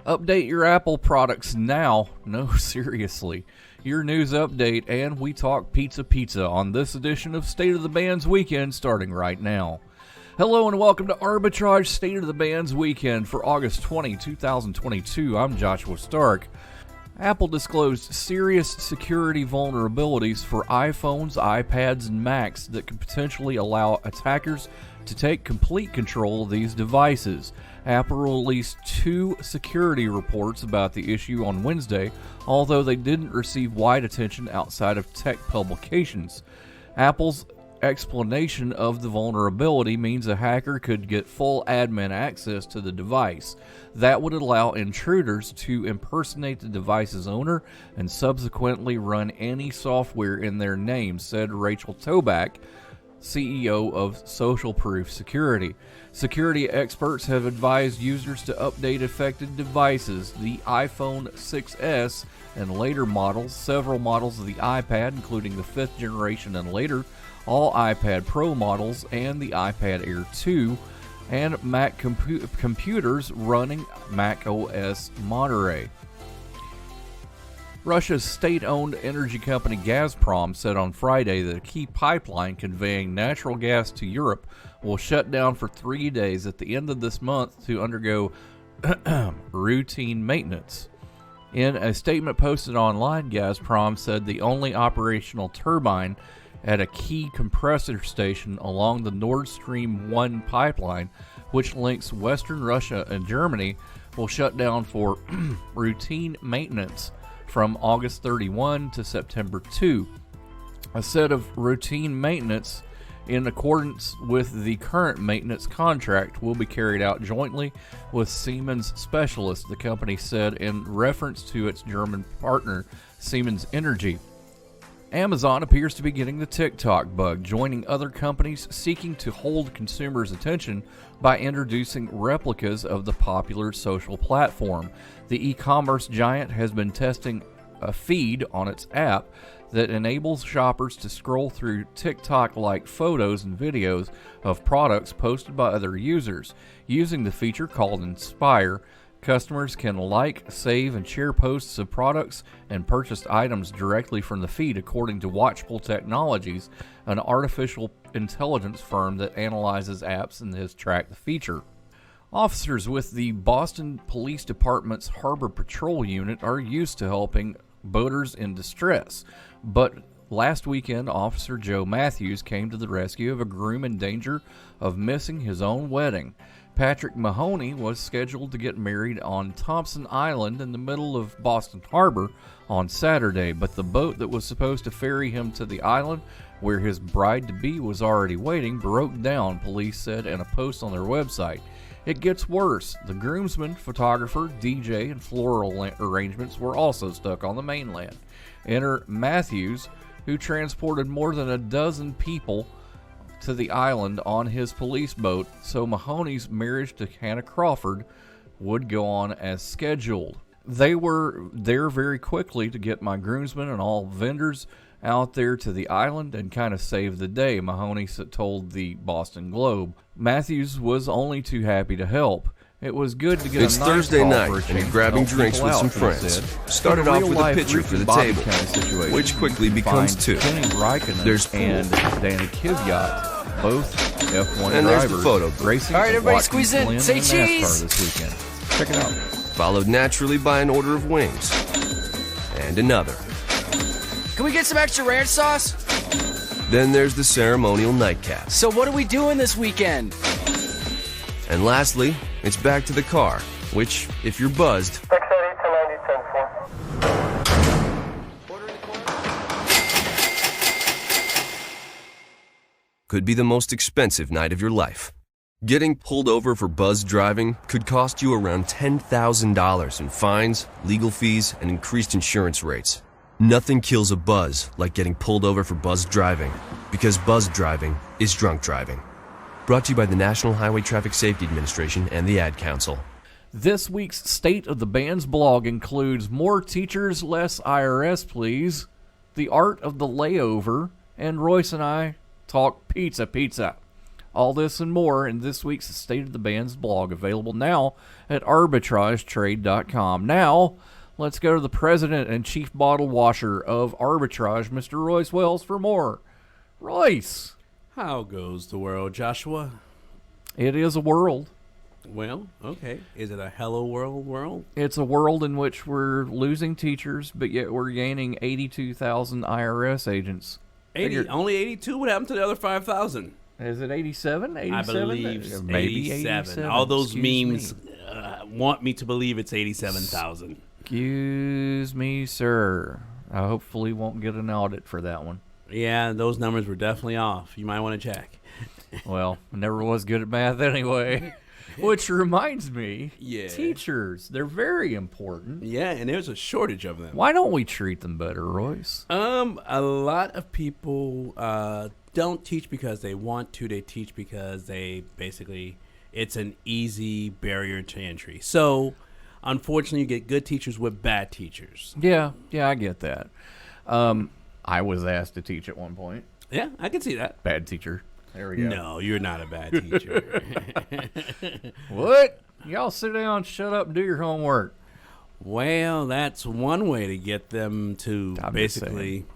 Update your Apple products now. No, seriously. Your news update, and we talk pizza on this edition of State of the Bands Weekend starting right now. Hello and welcome to Arbitrage State of the Bands Weekend for August 20, 2022. I'm Joshua Stark. Apple disclosed serious security vulnerabilities for iPhones, iPads, and Macs that could potentially allow attackers to take complete control of these devices. Apple released 2 security reports about the issue on Wednesday, although they didn't receive wide attention outside of tech publications. Apple's explanation of the vulnerability means a hacker could get full admin access to the device. That would allow intruders to impersonate the device's owner and subsequently run any software in their name, said Rachel Toback, CEO of Social Proof Security. Security experts have advised users to update affected devices, the iPhone 6s and later models, several models of the iPad, including the 5th generation and later, all iPad Pro models, and the iPad Air 2, and Mac computers running Mac OS Monterey. Russia's state-owned energy company Gazprom said on Friday that a key pipeline conveying natural gas to Europe will shut down for 3 days at the end of this month to undergo routine maintenance. In a statement posted online, Gazprom said the only operational turbine at a key compressor station along the Nord Stream 1 pipeline, which links Western Russia and Germany, will shut down for routine maintenance from August 31 to September 2. A set of routine maintenance in accordance with the current maintenance contract will be carried out jointly with Siemens specialists, the company said in reference to its German partner, Siemens Energy. Amazon appears to be getting the TikTok bug, joining other companies seeking to hold consumers' attention by introducing replicas of the popular social platform. The e-commerce giant has been testing a feed on its app that enables shoppers to scroll through TikTok-like photos and videos of products posted by other users. Using the feature called Inspire, customers can like, save, and share posts of products and purchased items directly from the feed, according to Watchful Technologies, an artificial intelligence firm that analyzes apps and has tracked the feature. Officers with the Boston Police Department's Harbor Patrol Unit are used to helping boaters in distress, but last weekend, Officer Joe Matthews came to the rescue of a groom in danger of missing his own wedding. Patrick Mahoney was scheduled to get married on Thompson Island in the middle of Boston Harbor on Saturday, but the boat that was supposed to ferry him to the island where his bride-to-be was already waiting broke down, police said in a post on their website. It gets worse. The groomsman, photographer, DJ, and floral arrangements were also stuck on the mainland. Enter Matthews, who transported more than a dozen people to the island on his police boat, so Mahoney's marriage to Hannah Crawford would go on as scheduled. They were there very quickly to get my groomsmen and all vendors out there to the island and kind of save the day, Mahoney told the Boston Globe. Matthews was only too happy to help. It was good to get It's a nice Thursday call night, for a and change you're grabbing to help drinks people with out, some he friends. said. Started In a off with a real-life pitcher Ricky for the Bobby table, kind of situation, which quickly you becomes find 2. Kenny Raikkonen There's 4. and Danny Kvyat, both F1 And there's the drivers, photo booth. racing All right, at everybody Watkins squeeze in. Glen Say and NASCAR cheese. this weekend. Check it out. Followed naturally by an order of wings. And another. Can we get some extra ranch sauce? Then there's the ceremonial nightcap. So what are we doing this weekend? And lastly, it's back to the car, which, if you're buzzed, could be the most expensive night of your life. Getting pulled over for buzz driving could cost you around $10,000 in fines, legal fees, and increased insurance rates. Nothing kills a buzz like getting pulled over for buzz driving, because buzz driving is drunk driving. Brought to you by the National Highway Traffic Safety Administration and the Ad Council. This week's State of the Bands blog includes more teachers, less IRS, please, the art of the layover, and Royce and I talk pizza. All this and more in this week's State of the Bands blog, available now at arbitragetrade.com. Now, let's go to the president and chief bottle washer of Arbitrage, Mr. Royce Wells, for more. Royce! How goes the world, Joshua? It is a world. Well, okay. Is it a hello world? It's a world in which we're losing teachers, but yet we're gaining 82,000 IRS agents. 80, only 82? What happened to the other 5,000? Is it 87? 87? I believe Maybe 87. All those memes me. Want me to believe it's 87,000. Excuse me, sir. I hopefully won't get an audit for that one. Yeah, those numbers were definitely off. You might want to check. Well, I never was good at math anyway. Which reminds me, Yeah. teachers, they're very important. Yeah, and there's a shortage of them. Why don't we treat them better, Royce? A lot of people don't teach because they want to. They teach because it's an easy barrier to entry. So, unfortunately, you get good teachers with bad teachers. Yeah, I get that. I was asked to teach at one point. Yeah, I can see that. Bad teacher. There we go. No, you're not a bad teacher. What? Y'all sit down, shut up, and do your homework. Well, that's one way to get them to I'm basically,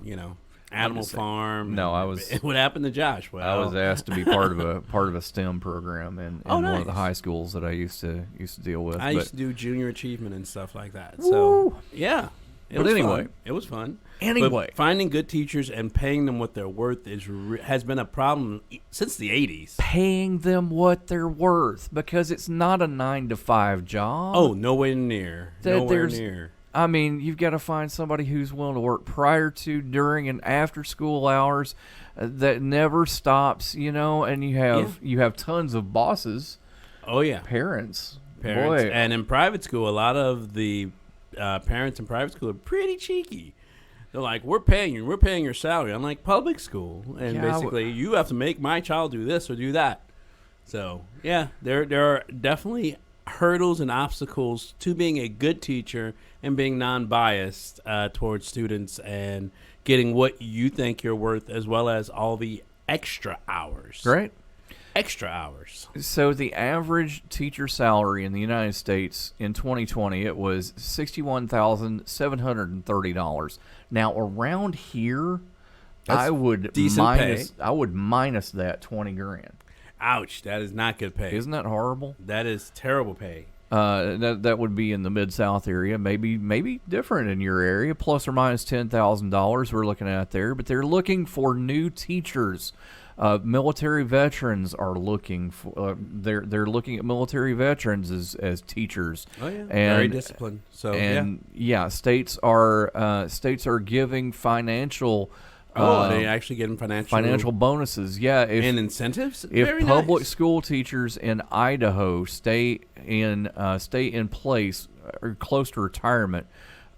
Animal Farm. No, I was. What happened to Josh? Well, I was asked to be part of a STEM program in one of the nice. high schools that I used to deal with. I but used to do junior achievement and stuff like that. Woo. So yeah, But anyway. it was fun. Anyway. But finding good teachers and paying them what they're worth has been a problem since the 80s. paying them what they're worth, because it's not a 9-to-5 job. Oh, nowhere near. Nowhere near. I mean, you've got to find somebody who's willing to work prior to, during, and after school hours that never stops, and you have tons of bosses. Oh, yeah. Parents. Parents. Boy. And in private school, a lot of the parents in private school are pretty cheeky. They're like, we're paying your salary. I'm like, public school. And basically, you have to make my child do this or do that. So, yeah, there are definitely hurdles and obstacles to being a good teacher and being non-biased towards students and getting what you think you're worth, as well as all the extra hours. Right. Extra hours. So the average teacher salary in the United States in 2020, it was $61,730. Now around here, That's I would decent pay. minus that 20 grand. Ouch, that is not good pay. Isn't that horrible? That is terrible pay. That would be in the Mid-South area, maybe different in your area, plus or minus $10,000 we're looking at there. But they're looking for new teachers. Military veterans are looking for. They're looking at military veterans as teachers. Oh yeah, very disciplined. So states are giving financial. They actually getting financial bonuses. Yeah, and incentives. If very public nice. school teachers in Idaho stay in place or close to retirement,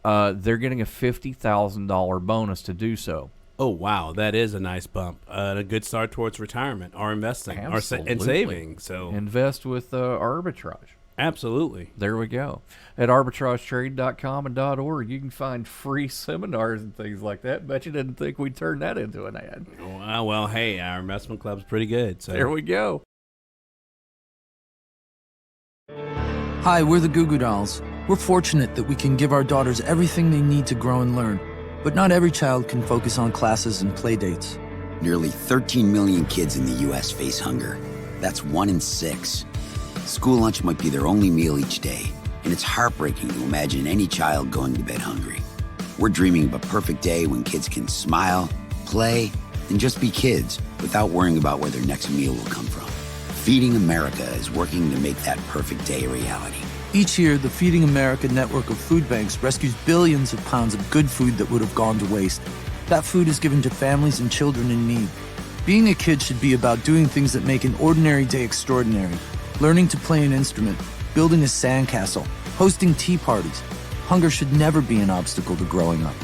they're getting a $50,000 bonus to do so. Oh wow, that is a nice bump. A good start towards retirement or investing and saving. So invest with Arbitrage. Absolutely. There we go. At arbitragetrade.com and .org, you can find free seminars and things like that. Bet you didn't think we'd turn that into an ad. Well, hey, our investment club's pretty good. So there we go. Hi, we're the Goo Goo Dolls. We're fortunate that we can give our daughters everything they need to grow and learn. But not every child can focus on classes and play dates. Nearly 13 million kids in the U.S. face hunger. That's 1 in 6. School lunch might be their only meal each day, and it's heartbreaking to imagine any child going to bed hungry. We're dreaming of a perfect day when kids can smile, play, and just be kids without worrying about where their next meal will come from. Feeding America is working to make that perfect day a reality. Each year, the Feeding America network of food banks rescues billions of pounds of good food that would have gone to waste. That food is given to families and children in need. Being a kid should be about doing things that make an ordinary day extraordinary. Learning to play an instrument, building a sandcastle, hosting tea parties. Hunger should never be an obstacle to growing up.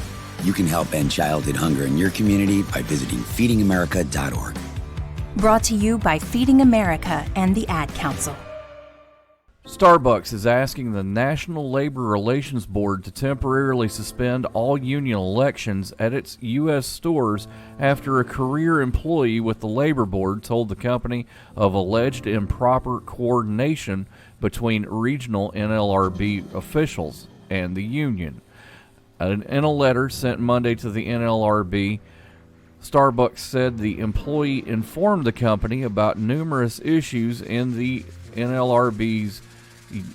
You can help end childhood hunger in your community by visiting feedingamerica.org. Brought to you by Feeding America and the Ad Council. Starbucks is asking the National Labor Relations Board to temporarily suspend all union elections at its U.S. stores after a career employee with the Labor Board told the company of alleged improper coordination between regional NLRB officials and the union. In a letter sent Monday to the NLRB, Starbucks said the employee informed the company about numerous issues in the NLRB's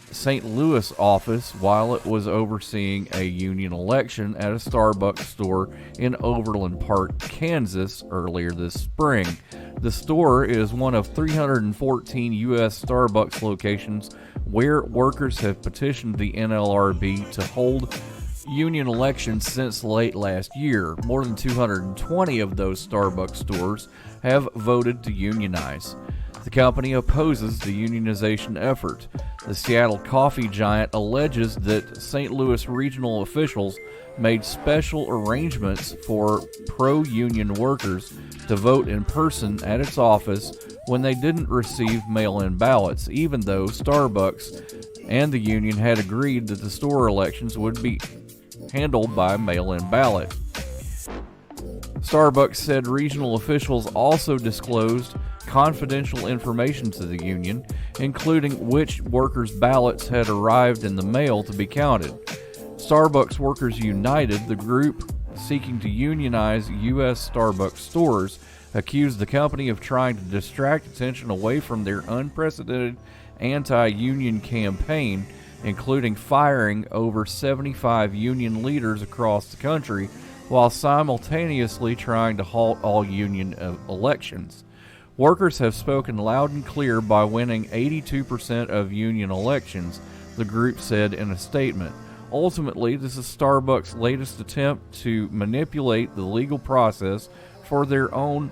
St. Louis office while it was overseeing a union election at a Starbucks store in Overland Park, Kansas earlier this spring. The store is one of 314 U.S. Starbucks locations where workers have petitioned the NLRB to hold union elections since late last year. More than 220 of those Starbucks stores have voted to unionize. The company opposes the unionization effort. The Seattle coffee giant alleges that St. Louis regional officials made special arrangements for pro-union workers to vote in person at its office when they didn't receive mail-in ballots, even though Starbucks and the union had agreed that the store elections would be handled by mail-in ballot. Starbucks said regional officials also disclosed confidential information to the union, including which workers' ballots had arrived in the mail to be counted. Starbucks Workers United, the group seeking to unionize U.S. Starbucks stores, accused the company of trying to distract attention away from their unprecedented anti-union campaign, including firing over 75 union leaders across the country while simultaneously trying to halt all union elections. Workers have spoken loud and clear by winning 82% of union elections, the group said in a statement. Ultimately, this is Starbucks' latest attempt to manipulate the legal process for their own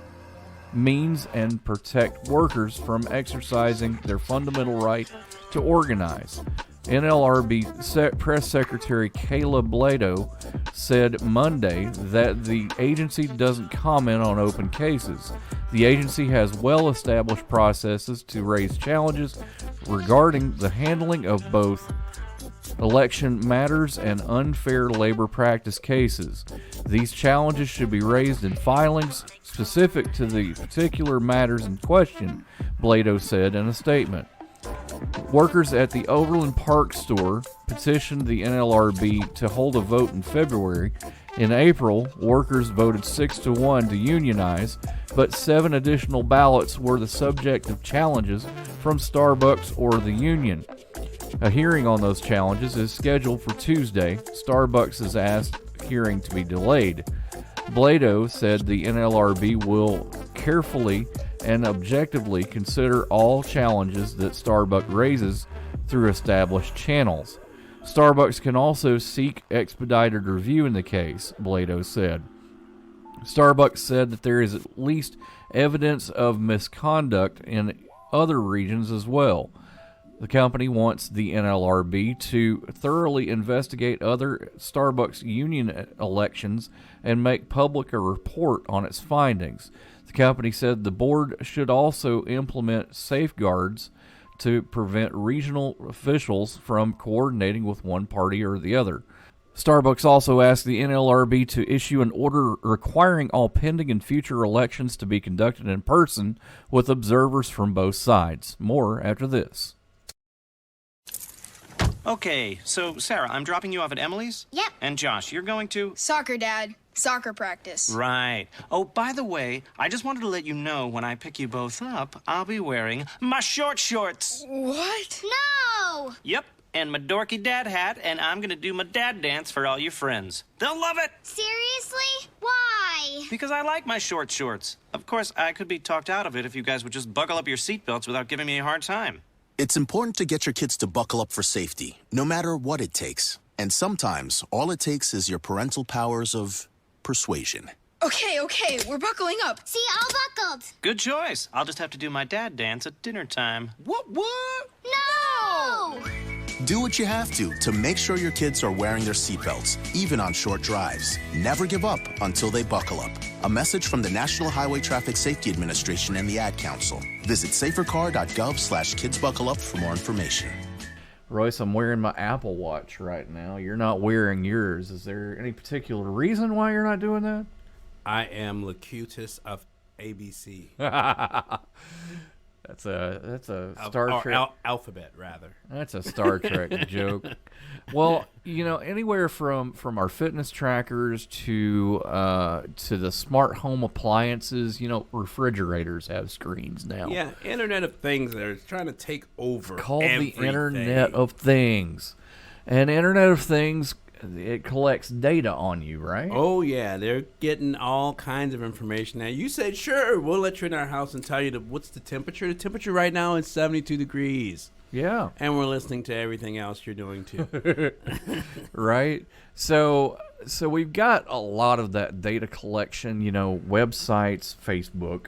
means and protect workers from exercising their fundamental right to organize. NLRB Press Secretary Kayla Blado said Monday that the agency doesn't comment on open cases. The agency has well-established processes to raise challenges regarding the handling of both election matters and unfair labor practice cases. These challenges should be raised in filings specific to the particular matters in question, Blado said in a statement. Workers at the Overland Park store petitioned the NLRB to hold a vote in February. In April, workers voted 6-1 to unionize, but 7 additional ballots were the subject of challenges from Starbucks or the union. A hearing on those challenges is scheduled for Tuesday. Starbucks has asked hearing to be delayed. Blado said the NLRB will carefully and objectively consider all challenges that Starbucks raises through established channels. Starbucks can also seek expedited review in the case, Blado said. Starbucks said that there is at least evidence of misconduct in other regions as well. The company wants the NLRB to thoroughly investigate other Starbucks union elections and make public a report on its findings. The company said the board should also implement safeguards to prevent regional officials from coordinating with one party or the other. Starbucks also asked the NLRB to issue an order requiring all pending and future elections to be conducted in person with observers from both sides. More after this. Okay, so Sarah, I'm dropping you off at Emily's? Yep. And Josh, you're going to? Soccer, Dad. Soccer practice. Right. Oh, by the way, I just wanted to let you know when I pick you both up, I'll be wearing my short shorts. What? No! Yep, and my dorky dad hat, and I'm gonna do my dad dance for all your friends. They'll love it! Seriously? Why? Because I like my short shorts. Of course, I could be talked out of it if you guys would just buckle up your seatbelts without giving me a hard time. It's important to get your kids to buckle up for safety, no matter what it takes. And sometimes, all it takes is your parental powers of persuasion. Okay, we're buckling up. See, all buckled. Good choice. I'll just have to do my dad dance at dinner time. What? No! Do what you have to make sure your kids are wearing their seatbelts, even on short drives. Never give up until they buckle up. A message from the National Highway Traffic Safety Administration and the Ad Council. Visit safercar.gov/kidsbuckleup for more information. Royce, I'm wearing my Apple Watch right now. You're not wearing yours. Is there any particular reason why you're not doing that? I am Locutus of ABC. That's a Star Trek alphabet, rather. That's a Star Trek joke. Well, anywhere from our fitness trackers to the smart home appliances, refrigerators have screens now. Yeah, Internet of Things are trying to take over. Called everything. the Internet of Things. And Internet of Things, it collects data on you, right? Oh, yeah. They're getting all kinds of information. Now, you said, sure, we'll let you in our house and tell you what's the temperature. The temperature right now is 72 degrees. Yeah. And we're listening to everything else you're doing, too. Right? So we've got a lot of that data collection, websites, Facebook.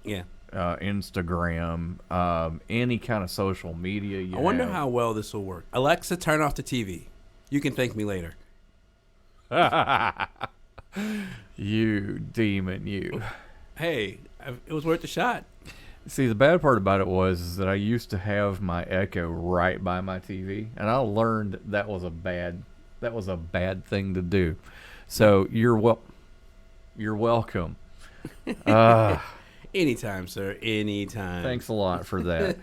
Yeah. Instagram, any kind of social media. I wonder how well this will work. Alexa, turn off the TV. You can thank me later. You demon, you. Hey, it was worth a shot. See, the bad part about it is that I used to have my Echo right by my TV, and I learned that was a bad thing to do. So you're welcome. Anytime, sir. Anytime. Thanks a lot for that.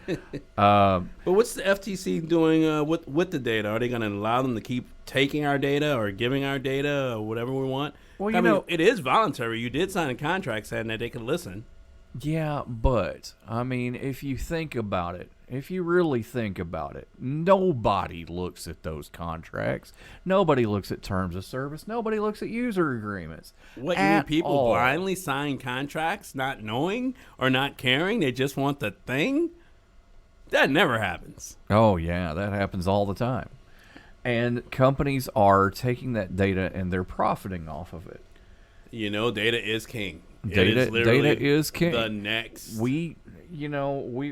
But what's the FTC doing with the data? Are they going to allow them to keep taking our data or giving our data or whatever we want? Well, it is voluntary. You did sign a contract saying that they could listen. Yeah, but, if you think about it, if you really think about it, nobody looks at those contracts. Nobody looks at terms of service. Nobody looks at user agreements. What, you mean people blindly sign contracts not knowing or not caring? They just want the thing? That never happens. Oh, yeah, that happens all the time. And companies are taking that data and they're profiting off of it. Data is king. Data is king. The next we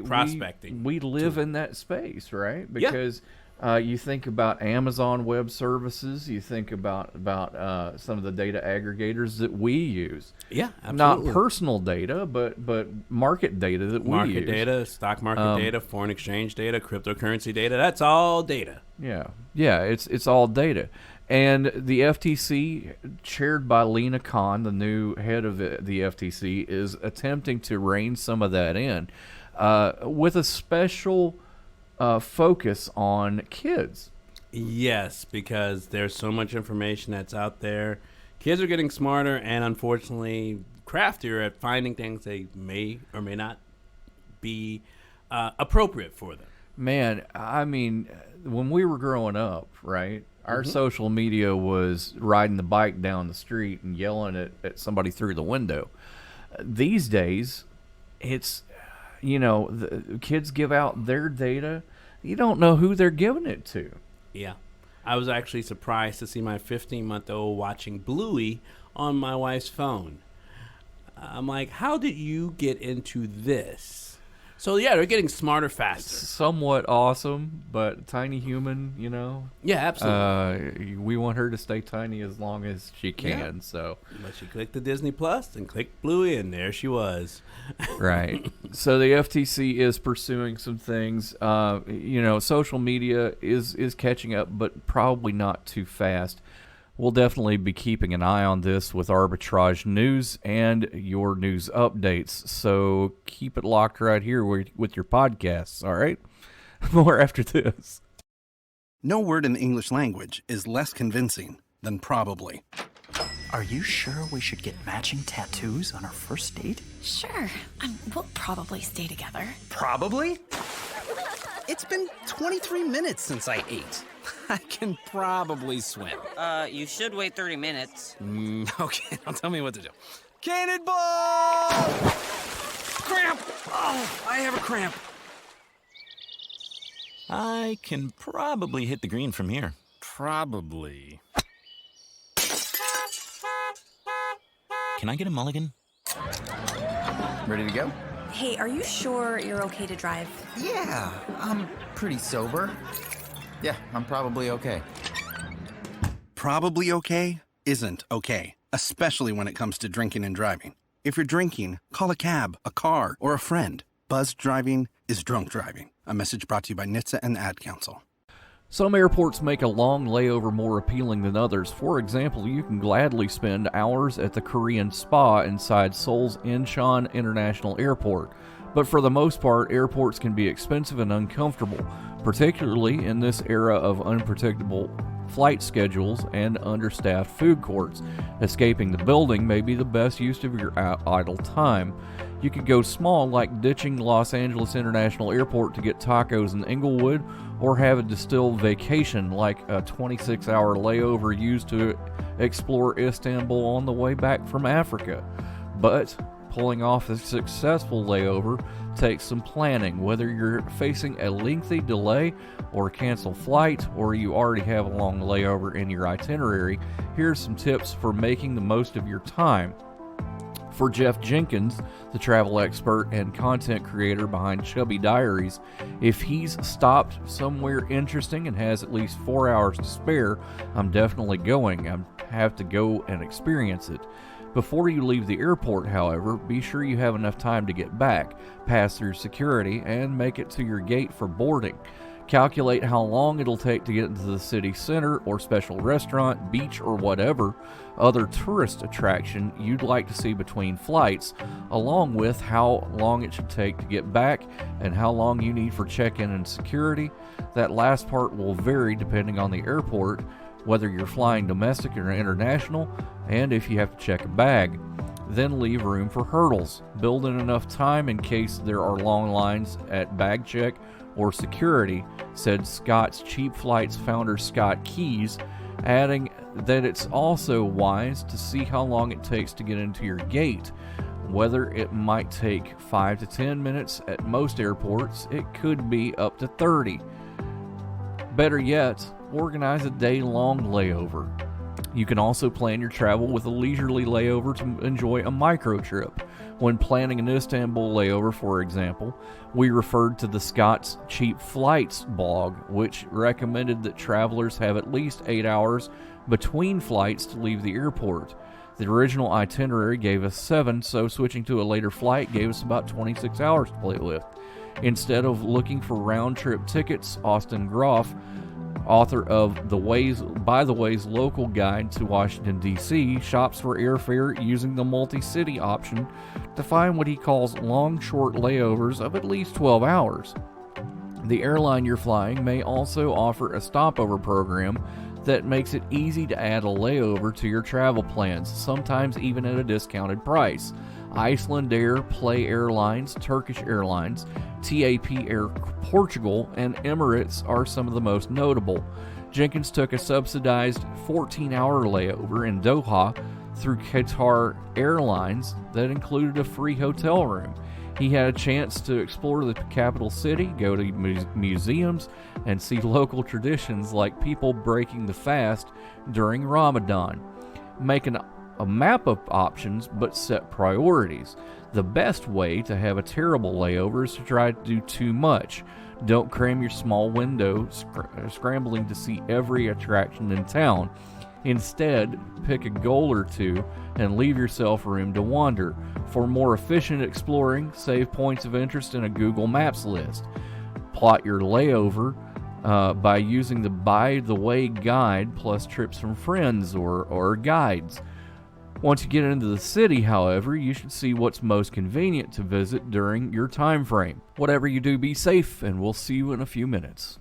prospecting. We live in that space, right? Because you think about Amazon Web Services, you think about some of the data aggregators that we use. Yeah, absolutely. Not personal data, but market data that we use. Market data, stock market data, foreign exchange data, cryptocurrency data. That's all data. Yeah, it's all data. And the FTC, chaired by Lena Khan, the new head of the FTC, is attempting to rein some of that in with a special focus on kids. Yes, because there's so much information that's out there. Kids are getting smarter and, unfortunately, craftier at finding things they may or may not be appropriate for them. Man, when we were growing up, right? Our social media was riding the bike down the street and yelling at somebody through the window. These days, it's, the kids give out their data. You don't know who they're giving it to. Yeah. I was actually surprised to see my 15-month-old watching Bluey on my wife's phone. I'm like, how did you get into this? So, yeah, they're getting smarter faster. Somewhat awesome, but tiny human, Yeah, absolutely. We want her to stay tiny as long as she can, so. But she clicked the Disney Plus and clicked Bluey, and there she was. Right. So the FTC is pursuing some things. Social media is catching up, but probably not too fast. We'll definitely be keeping an eye on this with Arbitrage News and your news updates. So keep it locked right here with your podcasts, all right? More after this. No word in the English language is less convincing than probably. Are you sure we should get matching tattoos on our first date? Sure. We'll probably stay together. Probably? It's been 23 minutes since I ate. I can probably swim. You should wait 30 minutes. Okay, now tell me what to do. Cannonball! Cramp! Oh, I have a cramp. I can probably hit the green from here. Probably. Can I get a mulligan? Ready to go? Hey, are you sure you're okay to drive? Yeah, I'm pretty sober. Yeah, I'm probably okay. Probably okay isn't okay, especially when it comes to drinking and driving. If you're drinking, call a cab, a car, or a friend. Buzzed driving is drunk driving. A message brought to you by NHTSA and the Ad Council. Some airports make a long layover more appealing than others. For example, you can gladly spend hours at the Korean spa inside Seoul's Incheon International Airport. But for the most part, airports can be expensive and uncomfortable, particularly in this era of unpredictable flight schedules and understaffed food courts. Escaping the building may be the best use of your idle time. You could go small, like ditching Los Angeles International Airport to get tacos in Inglewood, or have a distilled vacation like a 26-hour layover used to explore Istanbul on the way back from Africa. But pulling off a successful layover takes some planning. Whether you're facing a lengthy delay or a canceled flight, or you already have a long layover in your itinerary, here's some tips for making the most of your time. For Jeff Jenkins, the travel expert and content creator behind Chubby Diaries, if he's stopped somewhere interesting and has at least 4 hours to spare, I'm definitely going. I have to go and experience it. Before you leave the airport, however, be sure you have enough time to get back, pass through security, and make it to your gate for boarding. Calculate how long it'll take to get into the city center or special restaurant, beach, or whatever other tourist attraction you'd like to see between flights, along with how long it should take to get back and how long you need for check-in and security. That last part will vary depending on the airport, whether you're flying domestic or international, and if you have to check a bag. Then leave room for hurdles. Build in enough time in case there are long lines at bag check or security, said Scott's Cheap Flights founder Scott Keys, adding that it's also wise to see how long it takes to get into your gate. Whether it might take 5 to 10 minutes at most airports, it could be up to 30. Better yet, organize a day-long layover. You can also plan your travel with a leisurely layover to enjoy a micro trip. When planning an Istanbul layover, for example, we referred to the Scott's Cheap Flights blog, which recommended that travelers have at least 8 hours between flights to leave the airport. The original itinerary gave us 7, so switching to a later flight gave us about 26 hours to play with. Instead of looking for round-trip tickets, Austin Groff, author of By the Way's local guide to Washington, D.C., shops for airfare using the multi-city option to find what he calls long, short layovers of at least 12 hours. The airline you're flying may also offer a stopover program that makes it easy to add a layover to your travel plans, sometimes even at a discounted price. Iceland Air, Play Airlines, Turkish Airlines, TAP Air Portugal, and Emirates are some of the most notable. Jenkins took a subsidized 14-hour layover in Doha through Qatar Airlines that included a free hotel room. He had a chance to explore the capital city, go to museums, and see local traditions like people breaking the fast during Ramadan. Make a map of options, but set priorities. The best way to have a terrible layover is to try to do too much. Don't cram your small window scrambling to see every attraction in town. Instead, pick a goal or two and leave yourself room to wander. For more efficient exploring, save points of interest in a Google Maps list. Plot your layover by using the By the Way guide plus trips from friends or guides. Once you get into the city, however, you should see what's most convenient to visit during your time frame. Whatever you do, be safe, and we'll see you in a few minutes.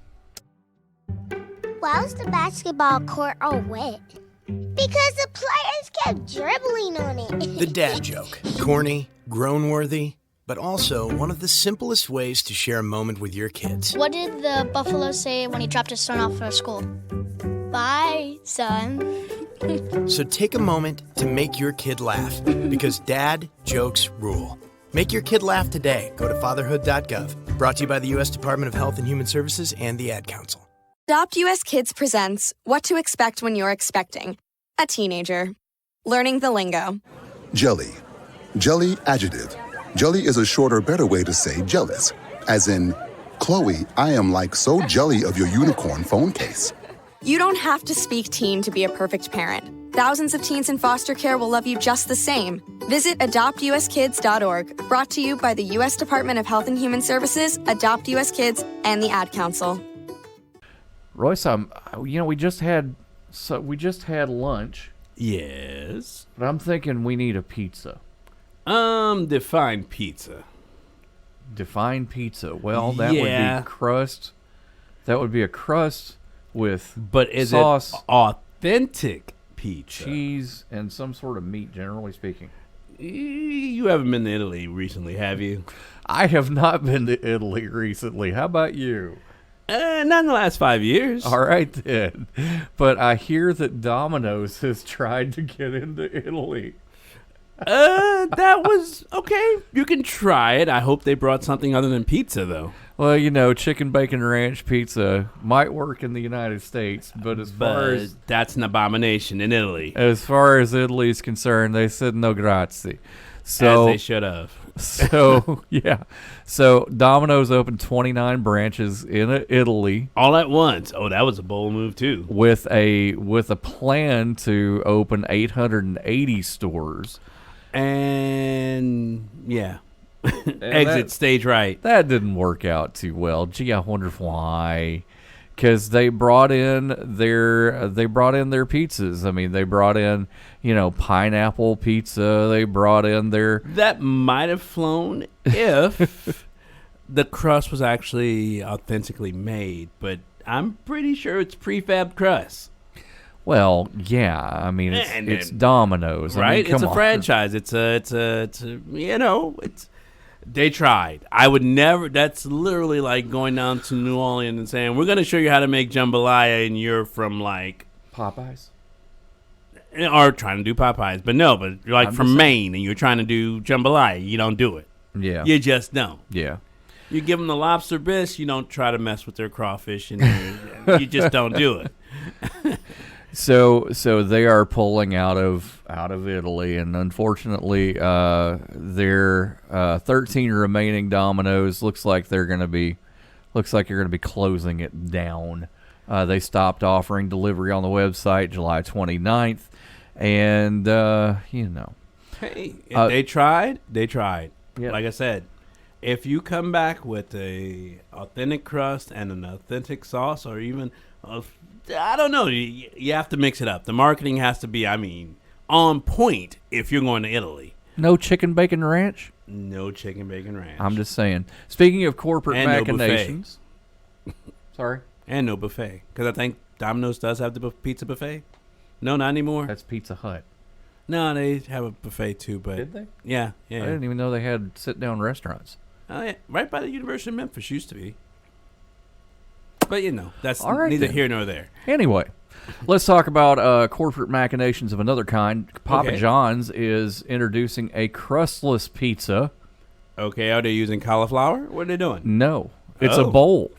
Why was the basketball court all wet? Because the players kept dribbling on it. The dad joke. Corny, groan-worthy, but also one of the simplest ways to share a moment with your kids. What did the buffalo say when he dropped his son off for school? Bye, son. So take a moment to make your kid laugh, because dad jokes rule. Make your kid laugh today. Go to fatherhood.gov. Brought to you by the U.S. Department of Health and Human Services and the Ad Council. Adopt US Kids presents What to Expect When You're Expecting a Teenager. Learning the lingo. Jelly. Jelly adjective. Jelly is a shorter, better way to say jealous. As in, Chloe, I am like so jelly of your unicorn phone case. You don't have to speak teen to be a perfect parent. Thousands of teens in foster care will love you just the same. Visit adoptuskids.org. Brought to you by the U.S. Department of Health and Human Services, Adopt US Kids, and the Ad Council. Royce, we just had lunch. Yes. But I'm thinking we need a pizza. Define pizza. Define pizza. Well, that would be crust. That would be a crust with but is sauce, it authentic pizza? Cheese, and some sort of meat, generally speaking. You haven't been to Italy recently, have you? I have not been to Italy recently. How about you? Not in the last 5 years. All right, then. But I hear that Domino's has tried to get into Italy. That was okay. You can try it. I hope they brought something other than pizza, though. Well, chicken bacon ranch pizza might work in the United States, but that's an abomination in Italy. As far as Italy is concerned, they said no grazie. So as they should have. So yeah. So Domino's opened 29 branches in Italy all at once. Oh, that was a bold move too. With a plan to open 880 stores. And yeah. Exit stage right. That didn't work out too well. Gee, I wonder why. Because they brought in their pizzas. I mean, they brought in pineapple pizza. They brought in their that might have flown if the crust was actually authentically made. But I'm pretty sure it's prefab crust. Well, yeah. I mean, it's Domino's, right? It's a on. franchise. It's They tried. I would never. That's literally like going down to New Orleans and saying, we're going to show you how to make jambalaya, and you're from like Popeyes. Or trying to do Popeyes. But no, but you're like from Maine and you're trying to do jambalaya. You don't do it. Yeah. You just don't. Yeah. You give them the lobster bisque, you don't try to mess with their crawfish, and you just don't do it. So they are pulling out of Italy, and unfortunately, their 13 remaining Domino's looks like you're going to be closing it down. They stopped offering delivery on the website July 29th, and Hey, if they tried. Yep. Like I said, if you come back with a authentic crust and an authentic sauce, or even I don't know, you have to mix it up. The marketing has to be, on point if you're going to Italy. No chicken bacon ranch? No chicken bacon ranch. I'm just saying. Speaking of corporate and machinations. No Sorry? And no buffet. Because I think Domino's does have the pizza buffet. No, not anymore. That's Pizza Hut. No, they have a buffet too. But did they? Yeah. I didn't even know they had sit-down restaurants. Oh, yeah. Right by the University of Memphis used to be. But, that's right, neither then. here nor there. Anyway, let's talk about corporate machinations of another kind. Papa John's is introducing a crustless pizza. Okay, are they using cauliflower? What are they doing? No, it's a bowl.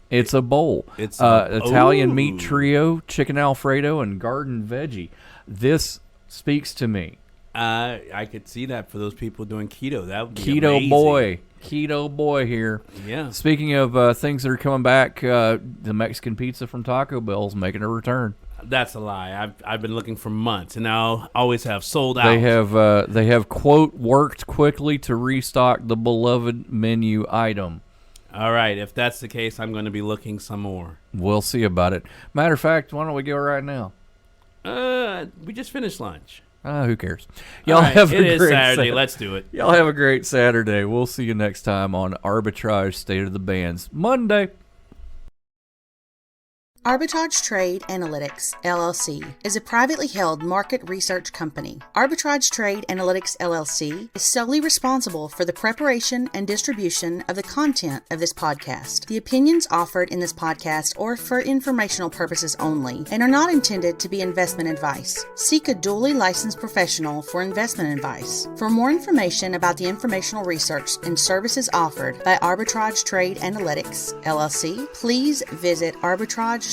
It's a bowl. It's Italian meat trio, chicken Alfredo, and garden veggie. This speaks to me. I could see that for those people doing keto. That would be Keto boy here. Yeah. Speaking of things that are coming back, the Mexican pizza from Taco Bell's making a return. That's a lie. I've been looking for months, and now always have sold out. They have quote worked quickly to restock the beloved menu item. All right, if that's the case, I'm going to be looking some more. We'll see about it. Matter of fact, why don't we go right now? We just finished lunch. Who cares? Y'all have a great Saturday. Let's do it. Y'all have a great Saturday. We'll see you next time on Arbitrage State of the Bands Monday. Arbitrage Trade Analytics, LLC, is a privately held market research company. Arbitrage Trade Analytics, LLC, is solely responsible for the preparation and distribution of the content of this podcast. The opinions offered in this podcast are for informational purposes only and are not intended to be investment advice. Seek a duly licensed professional for investment advice. For more information about the informational research and services offered by Arbitrage Trade Analytics, LLC, please visit arbitrage